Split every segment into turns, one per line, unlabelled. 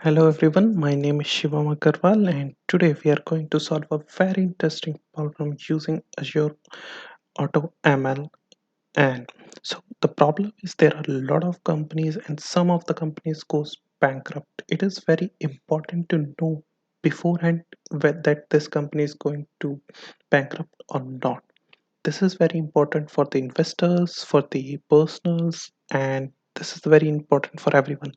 Hello everyone, my name is Shivam Agarwal and today we are going to solve a very interesting problem using Azure Auto ML. And so the problem is there are a lot of companies and some of the companies goes bankrupt. It is very important to know beforehand that this company is going to bankrupt or not. This is very important for the investors, for the personals, and this is very important for everyone.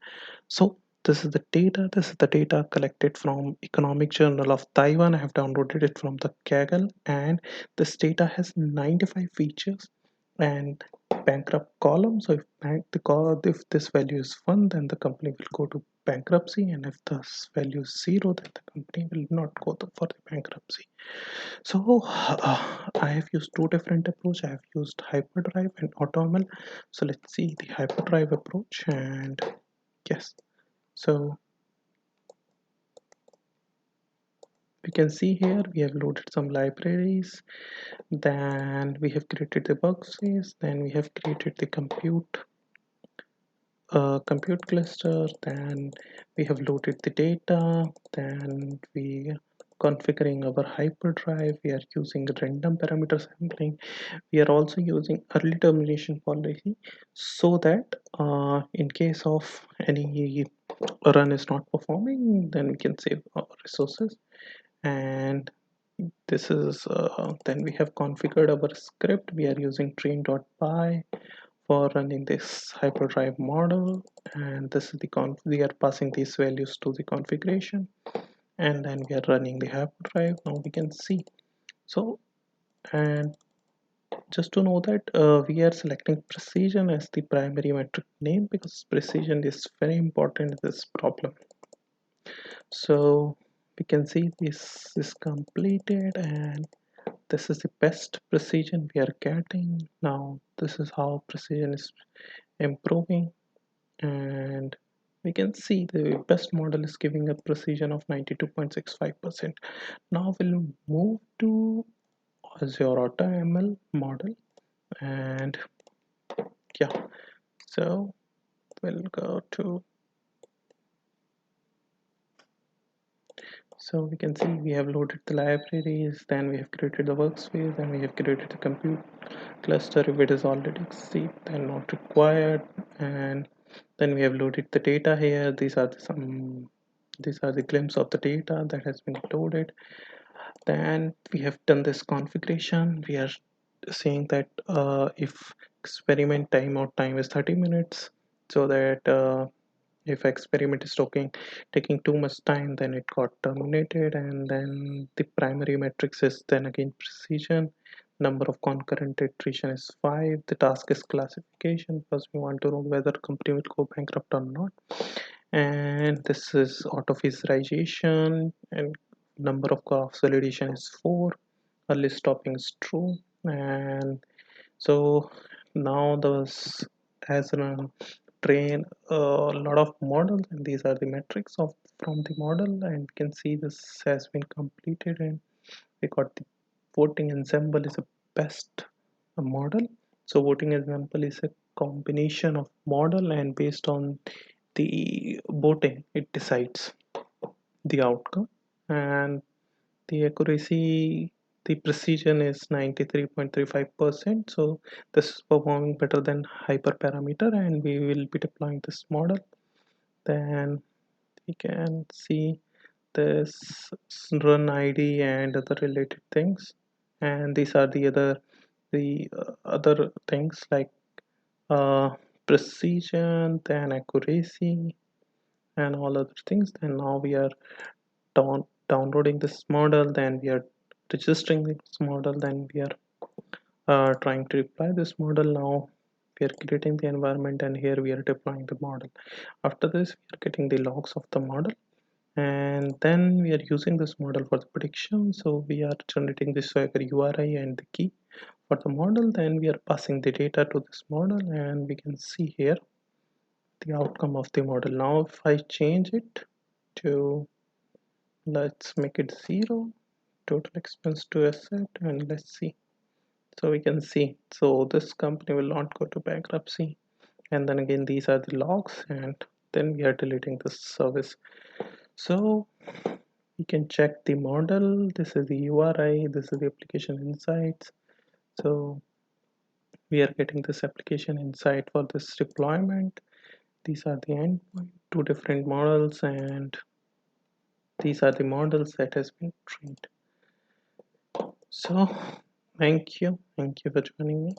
So this is the data collected from Economic Journal of Taiwan. I have downloaded it from the Kaggle, and this data has 95 features and bankrupt column. So if this value is 1, then the company will go to bankruptcy, and if this value is 0, then the company will not go for the bankruptcy. So I have used two different approach. I have used hyperdrive and automl. So let's see the hyperdrive approach. And yes, so we can see here we have loaded some libraries, then we have created the workspace, then we have created the compute cluster, then we have loaded the data, then we configuring our hyperdrive, we are using random parameter sampling, we are also using early termination policy so that in case of any run is not performing, then we can save our resources. And this is then we have configured our script. We are using train.py for running this hyperdrive model, and this is the we are passing these values to the configuration, and then we are running the hyperdrive. Now we can see. So, and just to know that we are selecting precision as the primary metric name because precision is very important in this problem. So we can see this is completed, and this is the best precision we are getting. Now this is how precision is improving, and we can see the best model is giving a precision of 92.65%. Now we'll move to Azure Auto ML model, and yeah, so we'll go to, so we can see we have loaded the libraries, then we have created the workspace, then we have created the compute cluster if it is already C, then not required, and then we have loaded the data here. These are the glimpse of the data that has been loaded. Then we have done this configuration. We are saying that if experiment time is 30 minutes, so that if experiment is taking too much time, then it got terminated. And then the primary metrics is then again precision, number of concurrent iteration is 5, the task is classification because we want to know whether company will go bankrupt or not, and this is auto visualization, and number of graphs validation is 4, early stopping is true. And so now those has run train a lot of models, and these are the metrics of from the model, and you can see this has been completed, and we got the voting ensemble is a best model. So voting ensemble is a combination of model, and based on the voting it decides the outcome, and the accuracy, the precision is 93.35%. So this is performing better than hyperparameter, and we will be deploying this model. Then we can see this run ID and other related things, and these are the other things like uh, precision, then accuracy, and all other things. Then now we are downloading this model, then we are registering this model, then we are trying to deploy this model. Now we are creating the environment, and here we are deploying the model. After this we are getting the logs of the model, and then we are using this model for the prediction. So we are generating the swagger URI and the key for the model, then we are passing the data to this model, and we can see here the outcome of the model. Now if I change it to, let's make it 0, total expense to asset, and let's see. So we can see, so this company will not go to bankruptcy. And then again these are the logs, and then we are deleting this service. So you can check the model. This is the URI, this is the application insights. So we are getting this application insight for this deployment. These are the endpoint, two different models, and these are the models that has been trained. So thank you for joining me.